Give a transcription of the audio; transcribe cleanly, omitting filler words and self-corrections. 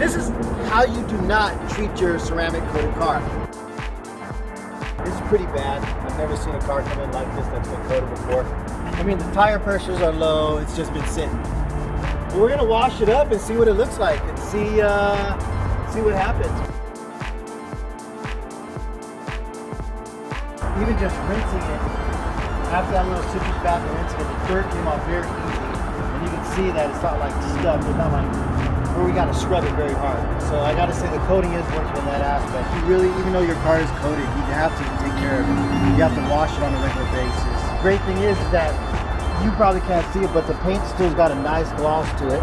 This is how you do not treat your ceramic coated car. This is pretty bad. I've never seen a car come in like this that's been coated before. I mean, the tire pressures are low. It's just been sitting. But we're gonna wash it up and see what it looks like and see what happens. Even just rinsing it, after that little citrus bath and rinsing it, the dirt came off very easy. And you can see that it's not like stuck. It's not like where we gotta scrub it very hard. So I gotta say the coating is working in that aspect. You really, even though your car is coated, you have to take care of it. You have to wash it on a regular basis. The great thing is that you probably can't see it, but the paint still's got a nice gloss to it.